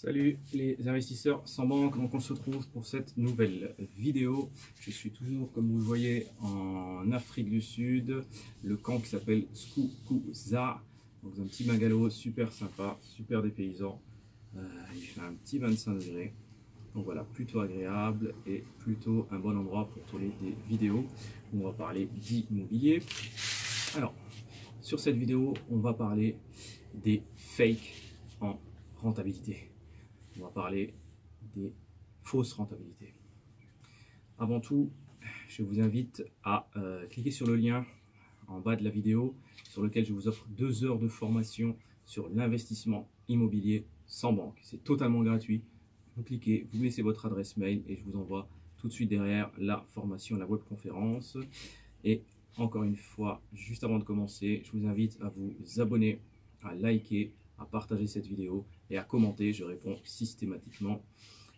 Salut les investisseurs sans banque, donc on se retrouve pour cette nouvelle vidéo. Je suis toujours, comme vous le voyez, en Afrique du Sud, le camp qui s'appelle Skukuza, donc un petit bungalow super sympa, super dépaysant. Il fait un petit 25 degrés, donc voilà, plutôt agréable et plutôt un bon endroit pour tourner des vidéos où on va parler d'immobilier. Alors, sur cette vidéo, on va parler des fakes en rentabilité. On va parler des fausses rentabilités. Avant tout, je vous invite à cliquer sur le lien en bas de la vidéo sur lequel je vous offre 2 heures de formation sur l'investissement immobilier sans banque. C'est totalement gratuit. Vous cliquez, vous laissez votre adresse mail et je vous envoie tout de suite derrière la formation, la webconférence. Et encore une fois, juste avant de commencer, je vous invite à vous abonner, à liker, à partager cette vidéo et à commenter. Je réponds systématiquement.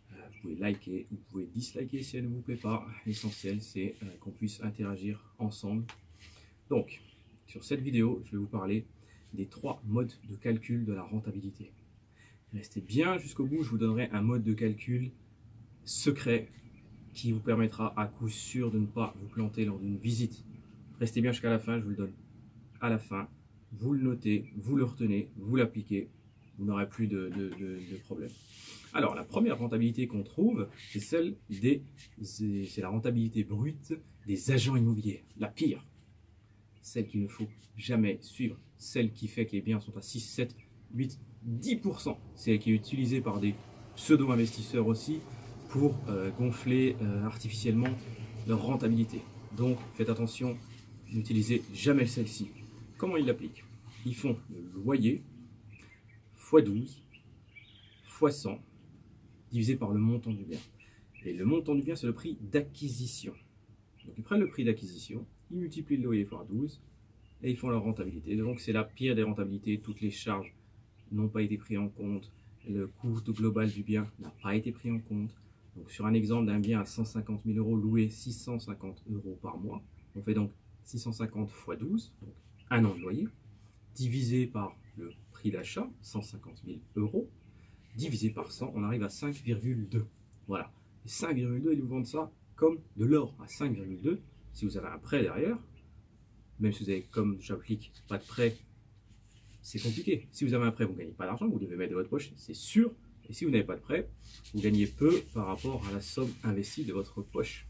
Vous pouvez liker, vous pouvez disliker si elle ne vous plaît pas. L'essentiel, c'est qu'on puisse interagir ensemble. Donc, sur cette vidéo, je vais vous parler des 3 modes de calcul de la rentabilité. Restez bien jusqu'au bout, je vous donnerai un mode de calcul secret qui vous permettra à coup sûr de ne pas vous planter lors d'une visite. Restez bien jusqu'à la fin, je vous le donne à la fin. Vous le notez, vous le retenez, vous l'appliquez, vous n'aurez plus de problème. Alors, la première rentabilité qu'on trouve, c'est celle c'est la rentabilité brute des agents immobiliers, la pire. Celle qu'il ne faut jamais suivre, celle qui fait que les biens sont à 6, 7, 8, 10%. Celle qui est utilisée par des pseudo-investisseurs aussi pour gonfler artificiellement leur rentabilité. Donc, faites attention, n'utilisez jamais celle-ci. Comment ils l'appliquent? Ils font le loyer x 12 x 100 divisé par le montant du bien. Et le montant du bien, c'est le prix d'acquisition. Donc ils prennent le prix d'acquisition, ils multiplient le loyer par 12 et ils font leur rentabilité. Donc c'est la pire des rentabilités. Toutes les charges n'ont pas été prises en compte. Le coût global du bien n'a pas été pris en compte. Donc sur un exemple d'un bien à 150 000 euros loué 650 euros par mois, on fait donc 650 x 12, donc un an de loyer, divisé par le prix d'achat, 150 000 euros, divisé par 100, on arrive à 5,2. Voilà. Et 5,2, ils vous vendent ça comme de l'or à 5,2. Si vous avez un prêt derrière, même si vous avez, comme j'applique, pas de prêt, c'est compliqué. Si vous avez un prêt, vous ne gagnez pas d'argent, vous devez mettre de votre poche, c'est sûr. Et si vous n'avez pas de prêt, vous gagnez peu par rapport à la somme investie de votre poche.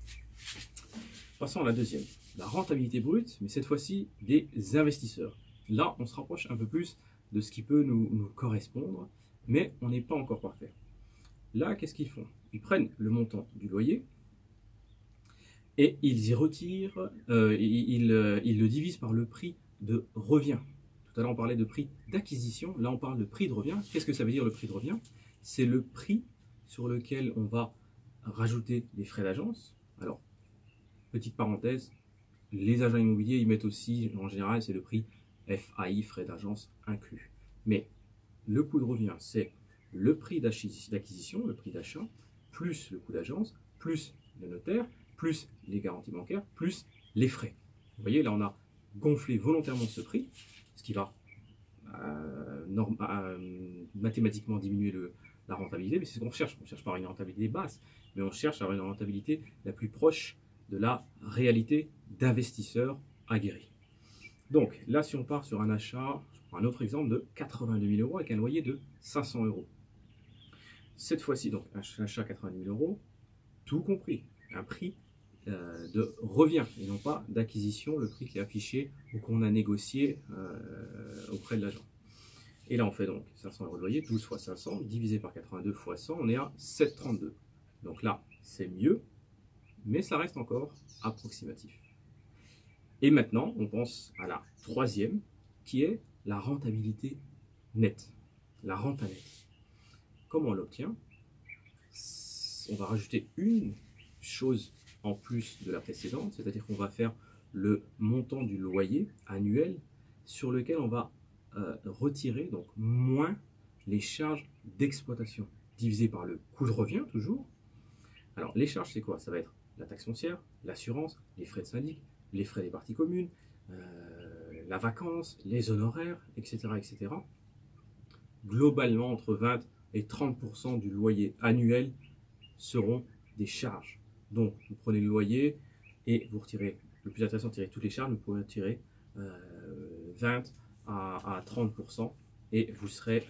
Passons à la deuxième, la rentabilité brute, mais cette fois-ci des investisseurs. Là, on se rapproche un peu plus de ce qui peut nous correspondre, mais on n'est pas encore parfait. Là, qu'est-ce qu'ils font? Ils prennent le montant du loyer et ils y retirent, ils le divisent par le prix de revient. Tout à l'heure, on parlait de prix d'acquisition. Là, on parle de prix de revient. Qu'est-ce que ça veut dire le prix de revient? C'est le prix sur lequel on va rajouter les frais d'agence. Alors, petite parenthèse, les agents immobiliers, ils mettent aussi, en général, c'est le prix FAI, frais d'agence inclus. Mais le coût de revient, c'est le prix d'acquisition, le prix d'achat, plus le coût d'agence, plus le notaire, plus les garanties bancaires, plus les frais. Vous voyez, là, on a gonflé volontairement ce prix, ce qui va mathématiquement diminuer la rentabilité, mais c'est ce qu'on cherche. On ne cherche pas une rentabilité basse, mais on cherche à avoir une rentabilité la plus proche de la réalité d'investisseurs aguerris. Donc là, si on part sur un achat, je prends un autre exemple de 82 000 euros avec un loyer de 500 euros. Cette fois-ci, donc un achat 82 000 euros, tout compris, un prix de revient et non pas d'acquisition, le prix qui est affiché ou qu'on a négocié auprès de l'agent. Et là, on fait donc 500 euros de loyer, 12 x 500, divisé par 82 x 100, on est à 7,32. Donc là, c'est mieux, mais ça reste encore approximatif. Et maintenant, on pense à la troisième, qui est la rentabilité nette, la renta nette. Comment on l'obtient? On va rajouter une chose en plus de la précédente, c'est-à-dire qu'on va faire le montant du loyer annuel sur lequel on va retirer donc moins les charges d'exploitation, divisé par le coût de revient toujours. Alors les charges, c'est quoi? Ça va être la taxe foncière, l'assurance, les frais de syndic, les frais des parties communes, la vacance, les honoraires, etc., etc. Globalement, entre 20 et 30% du loyer annuel seront des charges. Donc, vous prenez le loyer et vous retirez, le plus intéressant, tirer toutes les charges, vous pouvez retirer 20 à 30% et vous serez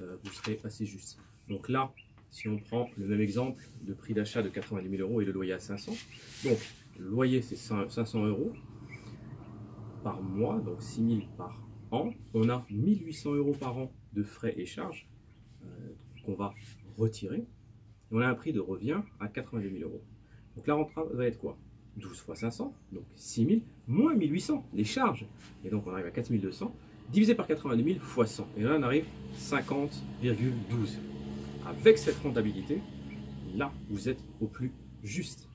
assez juste. Donc là, si on prend le même exemple de prix d'achat de 90 000 euros et le loyer à 500, donc le loyer c'est 500 euros par mois, donc 6 000 par an, on a 1 800 euros par an de frais et charges qu'on va retirer. Et on a un prix de revient à 82 000 euros. Donc la rentrée va être quoi? 12 fois 500, donc 6 000, moins 1 800, les charges. Et donc on arrive à 4 200, divisé par 82 000 fois 100. Et là on arrive 50,12. Avec cette rentabilité, là vous êtes au plus juste.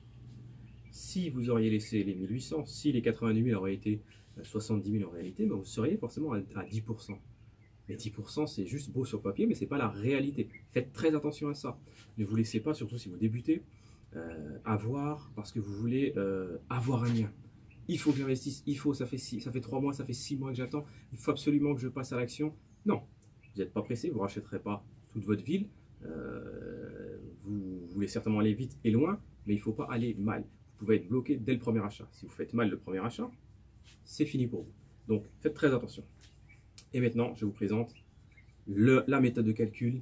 Si vous auriez laissé les 1 800, si les 82 000 auraient été 70 000 en réalité, ben vous seriez forcément à 10%. Mais 10% c'est juste beau sur papier, mais ce n'est pas la réalité. Faites très attention à ça. Ne vous laissez pas, surtout si vous débutez, avoir parce que vous voulez avoir un lien. Il faut que j'investisse, ça fait 3 mois, ça fait 6 mois que j'attends, il faut absolument que je passe à l'action. Non, vous n'êtes pas pressé, vous ne rachèterez pas toute votre ville, vous voulez certainement aller vite et loin, mais il ne faut pas aller mal. Vous pouvez être bloqué dès le premier achat. Si vous faites mal le premier achat, c'est fini pour vous. Donc faites très attention. Et maintenant, je vous présente la méthode de calcul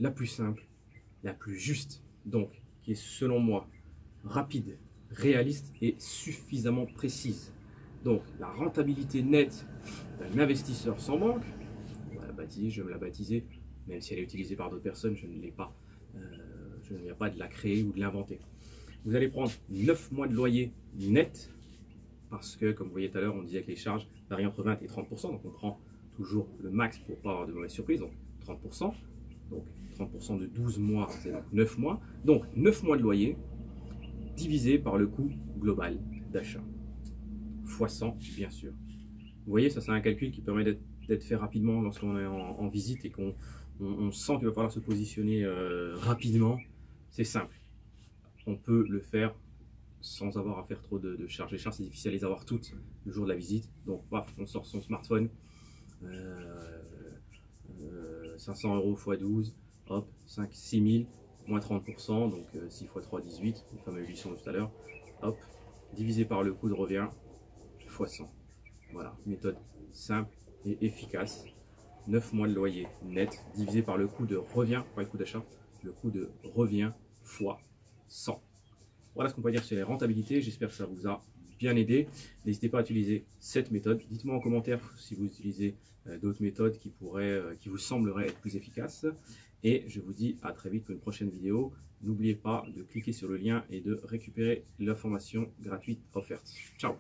la plus simple, la plus juste, donc qui est selon moi rapide, réaliste et suffisamment précise. Donc la rentabilité nette d'un investisseur sans banque, on va la baptiser, je vais me la baptiser, même si elle est utilisée par d'autres personnes, je ne l'ai pas, je ne viens pas de la créer ou de l'inventer. Vous allez prendre 9 mois de loyer net, parce que comme vous voyez tout à l'heure, on disait que les charges varient entre 20 et 30%, donc on prend toujours le max pour ne pas avoir de mauvaises surprises, donc 30%. Donc 30% de 12 mois, c'est 9 mois. Donc 9 mois de loyer divisé par le coût global d'achat. Fois 100, bien sûr. Vous voyez, ça c'est un calcul qui permet d'être fait rapidement lorsqu'on est en visite et qu'on sent qu'il va falloir se positionner rapidement. C'est simple. On peut le faire sans avoir à faire trop de charges. Les charges, c'est difficile à les avoir toutes le jour de la visite. Donc, paf, on sort son smartphone. 500 euros x 12, hop, 6 000, moins 30%, donc 6 x 3, 18, le fameux 800 tout à l'heure, hop, divisé par le coût de revient, x 100. Voilà, méthode simple et efficace. 9 mois de loyer net, divisé par le coût de revient, pas le coût d'achat, le coût de revient x 100. Voilà ce qu'on peut dire sur les rentabilités, j'espère que ça vous a bien aidé. N'hésitez pas à utiliser cette méthode. Dites-moi en commentaire si vous utilisez d'autres méthodes qui vous sembleraient être plus efficaces. Et je vous dis à très vite pour une prochaine vidéo. N'oubliez pas de cliquer sur le lien et de récupérer l'information gratuite offerte. Ciao!